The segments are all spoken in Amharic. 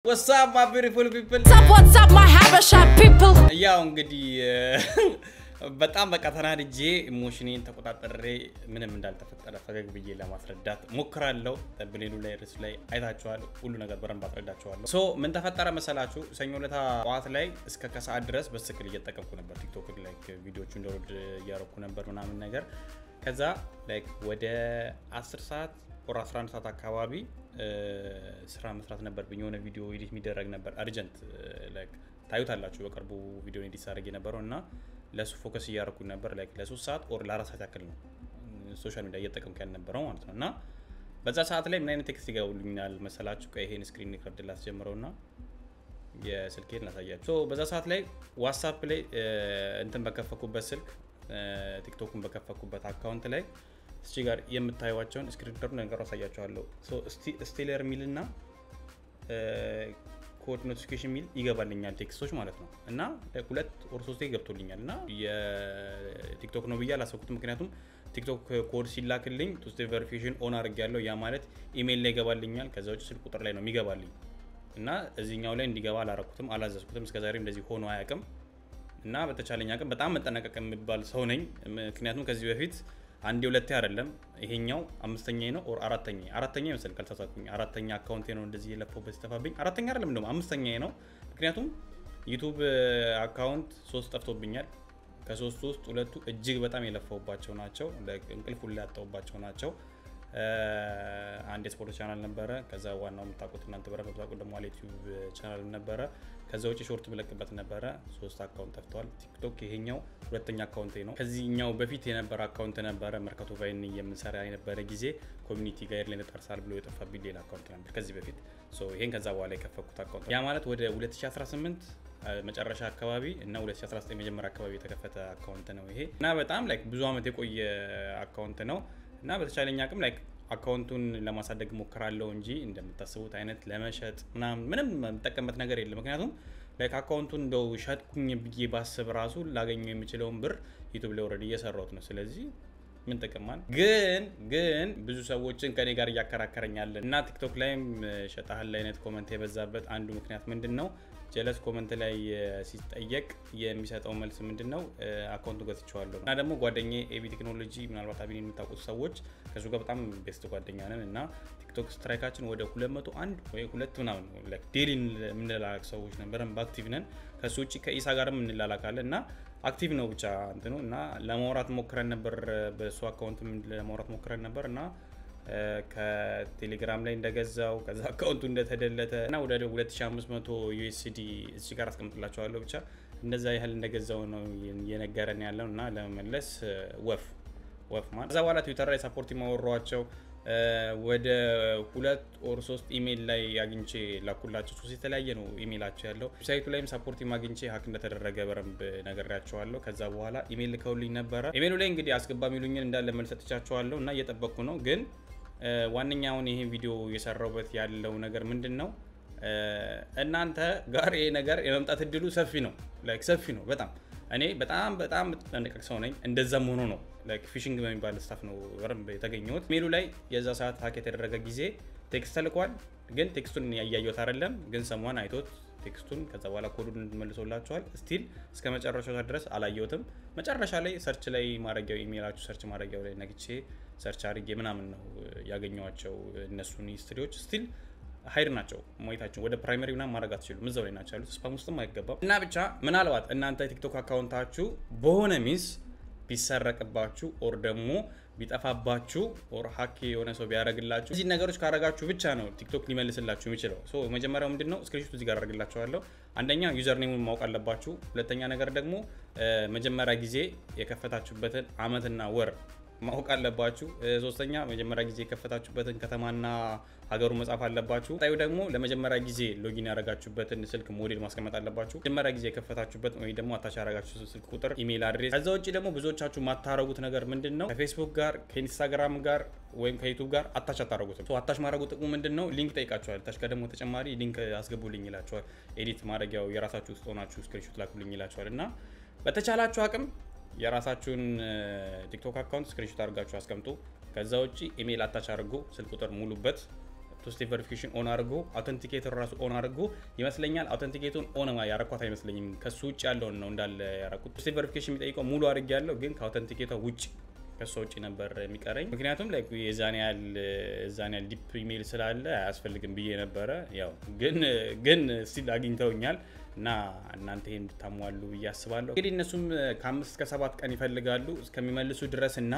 What's up my beautiful people? What's up my Habesha people? ያው እንግዲህ በጣም በቃ ተናድጄ ኢሞሽኔን ተቆጣጥሬ ምንም እንዳልተፈጠረ ፈገግ ብዬ ለማስረዳት ሞክራለሁ። ተብሌሉ ላይ ርዕስ ላይ አይታችኋል ሁሉ ነገር በረን ባስረዳችኋለሁ። ሶ ምን ተፈጠረ መሰላችሁ? ሰኞ ለታ ጧት ላይ እስከ ከሰዓት ድረስ በስልክ እየተጠቀምኩ ነበር። ቲክቶክ ላይ ቪዲዮቹን ዳውንሎድ እያደረኩ ነበር ምናምን ነገር ከዛ ላይክ ወደ 10 ሰዓት ወር 11 ሰዓት አካባቢ ስራ መስራት ነበርብኝ የሆነ ቪዲዮ ኤዲት የሚደረግ ነበር አርጀንት ላይክ ታዩታላችሁ በቅርቡ ቪዲዮ ኤዲት አድርጌ ነበርና ለሱ ፎከስ እያደረኩ ነበር ላይክ ለ3 ሰዓት ኦር ለ4 ሰዓት ያክል ነው ሶሻል ሚዲያ እየተጠቀምኩ ያልነበረው ማለት ነውና በዛ ሰዓት ላይ ምን አይነት ቴክስት ይገቡልኛል መሰላችሁ ከይሄን ስክሪን ሪከርድ ላስጀምረውና የስልኬን ላሳያችሁ ሶ በዛ ሰዓት ላይ ዋትስአፕ ላይ እንትን በከፈኩበት ስልክ ቲክቶክን በከፈኩበት አካውንት ላይ እሺ ጋር የምታዩዋቸውን ስክሪን ሪከርድ ነገር አሳያችኋለሁ ሶ ስቴለር ሚልና ኮድ ኖቲፊኬሽን ሚል ይገባልኛል ቴክስቶች ማለት ነው እና ሁለት ኦር ሶስት ገብቶልኛልና የቲክቶክ ነው ብዬ አላሰብኩትም ምክንያቱም ቲክቶክ ኮድ ሲላክልኝ ቱ ስቴፕ ቬሪፊኬሽን ኦን አድርጌያለሁ ያ ማለት ኢሜል ላይ ይገባልኛል ከዛ ውጪ ስልክ ቁጥር ላይ ነው የሚገባልኝ እና እዚህኛው ላይ እንዲገባ አላረኩትም አላዘዝኩትም እስከዛሬ እንደዚህ ሆኖ አያውቅም እና በተቻለኝ አቅም በጣም መጠናቀቅ የሚባል ሰው ነኝ ምክንያቱም ከዚህ በፊት አንዴ ሁለቴ አይደለም ይሄኛው አምስተኛዬ ነው ኦር አራተኛዬ መሰል ካልተሳሳትኩኝ አራተኛ አካውንቴ ነው እንደዚህ የለፈውበት ተፋብኝ አራተኛ አይደለም እንደውም አምስተኛዬ ነው ምክንያቱም ዩቲዩብ አካውንት 3 ጠፍቶብኛል ከ3 ውስጥ ሁለቱ እጅግ በጣም የለፈውባቸው ናቸው እንቅልፍ ሁሉ ያጣውባቸው ናቸው አንድ ስፖርት ቻናል ነበረ ከዛ ዋናው የምታውቁት እናንተ በረፈታቁ ደግሞ ዩቲዩብ ቻናል ነበረ ከዛ ውጪ ሾርት ብለቅበት ነበረ 3 አካውንት ጠፍቷል ቲክቶክ ይሄኛው ሁለተኛ አካውንቴ ነው ከዚህኛው በፊት የነበረ አካውንት ነበረ መርካቶ ቫይን የምንሰራ የነበረ ጊዜ ኮሚኒቲ ጋር ላይ ተርሳል ብሎ የጠፋብኝ ሌላ አካውንት ነበር ከዚህ በፊት ሶ ይሄን ከዛ በኋላ የከፈኩት አካውንት ያ ማለት ወደ 2018 መጨረሻ አካባቢ እና 2019 መጀመሪያ አካባቢ የተከፈተ አካውንት ነው ይሄ እና በጣም ላይክ ብዙ አመት የቆየ አካውንት ነው እና በተቻለኝ አቅም ላይክ አካውንቱን ለማሳደግ ሞክራለሁ እንጂ እንደምታስቡት አይነት ለመሸጥ ምንም መጠቀምበት ነገር የለም ምክንያቱም ላይክ አካውንቱን እንደው ሸጥኩኝ ብዬ ባስብ ራሱ ላገኘው የሚችለውን ብር ዩቲዩብ ላይ ኦሬዲ እየሰራሁት ነው ስለዚህ ምን ተቀማን ግን ብዙ ሰዎችን ከኔ ጋር ያከራከረኛል እና ቲክቶክ ላይም ሸጣህል አይነት ኮሜንት የበዛበት አንዱ ምክንያት ምንድነው ጀለስ ኮሜንት ላይ ሲጠየቅ የሚሰጠው መልስ ምንድነው አካውንቱ ገዝቼዋለሁ እና ደግሞ ጓደኛዬ ኤቢ ቴክኖሎጂ ምናልባት አብኔ የምታውቁት ሰዎች ከሱ ጋር በጣም ቤስት ጓደኛ ነን እና ቲክቶክ ስትራይካችን ወደ 201 ወይ 2 ምናምን ላይክ ዴሊ የምንላላክ ሰዎች ነን አክቲቭ ነን ከሱ ውጪ ከኢሳ ጋርም እንላላካለን እና አክቲቭ ነው ብቻ እንትኑ እና ለማውራት ሞክረን ነበር በሱ አካውንት ለማውራት ሞክረን ነበር እና ከቴሌግራም ላይ እንደገዛው ከዛ አካውንቱ እንደተደለተ እና ወደ 2500 USD እዚህ ጋር አስቀምጥላችኋለሁ ብቻ እንደዛ ያህል እንደገዛው ነው የነገረን ያለውና ለመመለስ ወፍ ማለት ከዛ በኋላ ትዊተር ላይ ሰፖርት ማወሯቸው ወደ 2 ኦር 3 ኢሜል ላይ አግኝቼ ላኩላችሁ ሶስት የተለያየ ነው ኢሜላቸው ያለው ሳይቱ ላይም ሰፖርት ማግኝቼ ሃክ እንደተደረገ በረንብ ነገራቸዋለሁ ከዛ በኋላ ኢሜል ልከውልኝ ነበር ኢሜሉ ላይ እንግዲህ አስገባም ይሉኝን እንዳለ መልስ ሰጥቻቸዋለሁ እና እየተጠበቅኩ ነው ግን ዋንኛውን ይሄን ቪዲዮ የሰራውበት ያለው ነገር ምንድነው እናንተ ጋር ይሄ ነገር የመምጣት እድሉ ሰፊ ነው ላይክ ሰፊ ነው በጣም እኔ በጣም ተነቀቅ ሰው ነኝ እንደዛም ሆኖ ነው ላይክ ፊሺንግ በሚባል ስታፍ ነው ወረም የተገኘሁት ሜሉ ላይ የዛ ሰዓት ሃክ የተደረገ ጊዜ ቴክስት ተልኳል ግን ቴክስቱን ያያዩት አይደለም ግን ሰሞን አይቶት ቴክስቱን ከዛ በኋላ ኮዱን መልሶላችኋል ስቲል እስከ መጨረሻው ድረስ አላየሁትም መጨረሻ ላይ ሰርች ላይ ማድረጊያው ኢሜላችሁ ሰርች ማድረጊያው ላይ ነግቼ ሰርች አድርጌ ምናምን ነው ያገኘዋቸው እነሱን ሂስትሪዎች ስቲል ሃይድ ናቸው ሞይታችን ወደ ፕራይመሪ እና ማድረግ አትችሉም እዛው ላይ ናቸው ያሉት ስፓም ውስጥም አይገባም እና ብቻ ምናልባት እናንተ ቲክቶክ አካውንታችሁ በሆነ ሚስ ቢሰረቅባችሁ ኦር ደግሞ ቢጠፋባችሁ ኦር ሃክ የሆነ ሰው ቢያረግላችሁ እዚህ ነገሮች ካረጋችሁ ብቻ ነው ቲክቶክ ሊመልስላችሁ የሚችለው ሶ መጀመሪያው ምንድነው ስክሪንሾት እዚህ ጋር አረግላችኋለሁ አንደኛ ዩዘር ኔሙን ማወቅ አለባችሁ ሁለተኛ ነገር ደግሞ መጀመሪያ ጊዜ የከፈታችሁበትን አመትና ወር ማወቅ አለባችሁ ሶስተኛ መጀመሪያ ጊዜ የከፈታችሁበትን ከተማና ሀገሩ መጻፍ አለባችሁ ታዩ ደግሞ ለመጀመሪያ ጊዜ ሎጊን ያረጋችሁበትን ስልክ ሞዴል ማስቀመጥ አለባችሁ መጀመሪያ ጊዜ የከፈታችሁበት ወይ ደግሞ አታች ያረጋችሁት ስልክ ቁጥር ኢሜል አድሬስ ከዛ ውጪ ደግሞ ብዙዎቻችሁ ማታረጉት ነገር ምንድነው ከፌስቡክ ጋር ከኢንስታግራም ጋር ወይም ከዩቲዩብ ጋር አታች አታረጉትም ሶ አታች ማድረጉ ጥቅሙ ምንድነው ሊንክ ጠይቃችኋል ታች ከደሞ ተጨማሪ ሊንክ አስገቡልኝ ይላችኋል ኤዲት ማድረጊያው የራሳችሁ ውስጥ ሆናችሁ ስክሪንሾት ላኩልኝ ይላችኋልና በተቻላችሁ አቅም የራሳችሁን ቲክቶክ አካውንት ስክሪንሾት አድርጋችሁ አስቀምጡ ከዛ ውጪ ኢሜል አታች አድርጉ ስልክ ቁጥር ሙሉበት two step verification ኦን አድርጎ አውተንቲኬተር ራሱ ኦን አድርጎ ይመስለኛል አውተንቲኬቱን ኦን ያረኳት አይመስለኝም ከሱ ውጭ ያለውን ነው እንዳለ ያረኩት two step verification የሚጠይቀው ሙሉ አድርጌያለሁ ግን ከአውተንቲኬተር ውጭ ከሱ ውጭ ነበር የሚቀረኝ ምክንያቱም ላይክ የዛኔያል ዲፕ ኢሜል ስላለ አያስፈልግም ብዬ ነበር ያው ግን ስቲል አግኝተውኛል እና እናንተ ይሄን እንድታሟሉ ያስባለሁ እንግዲህ እነሱም ከ5 እስከ 7 ቀን ይፈልጋሉ እስከሚመልሱ ድረስና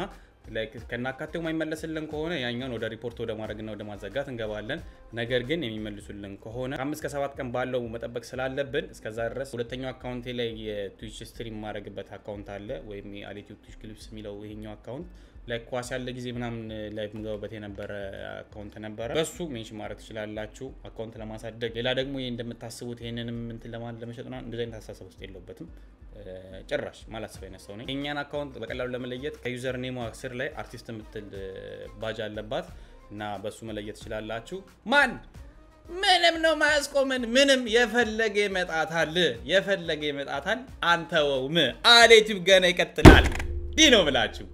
ላይክ ከናካቴው ማይመለስልን ከሆነ ያኛውን ወደ ሪፖርት ወደ ማድረግና ወደ ማዘጋት እንገባለን ነገር ግን የሚመልሱልን ከሆነ 5 እስከ 7 ቀን ባለው መጠበቅ ስላለብን እስከዛ ድረስ ሁለተኛው አካውንቴ ላይ የትዊች ስትሪም ማድረግበት አካውንት አለ ወይም የአሊቲዩብ ትዊች ክሊፕስ የሚለው ይሄኛው አካውንት ላይክ ኳስ ያለ ጊዜ ምናምን ላይቭ ምገባበት የነበረ አካውንት ነበር በሱ ሜንሽን ማድረግ ትችላላችሁ አካውንት ለማሳደግ ሌላ ደግሞ እንደምታስቡት ይሄንንም እንትን ለመሸጥ ነው እንደዚህ አይነት አስተሳሰብ ውስጥ የለውበትም ጭራሽ ማላስበው አይነሳው ነኝ የኛን አካውንት በቀላሉ ለመለየት ከዩዘር ኔሙ ስር ላይ አርቲስት የምትል ባጅ አለባት እና በሱ መለየት ትችላላችሁ ማን ምንም ነው ማያስቆመን ምንም የፈለገ ይመጣታል አንተውም አሌቲቭ ገና ይቀጥላል ዲ ነው ብላችሁ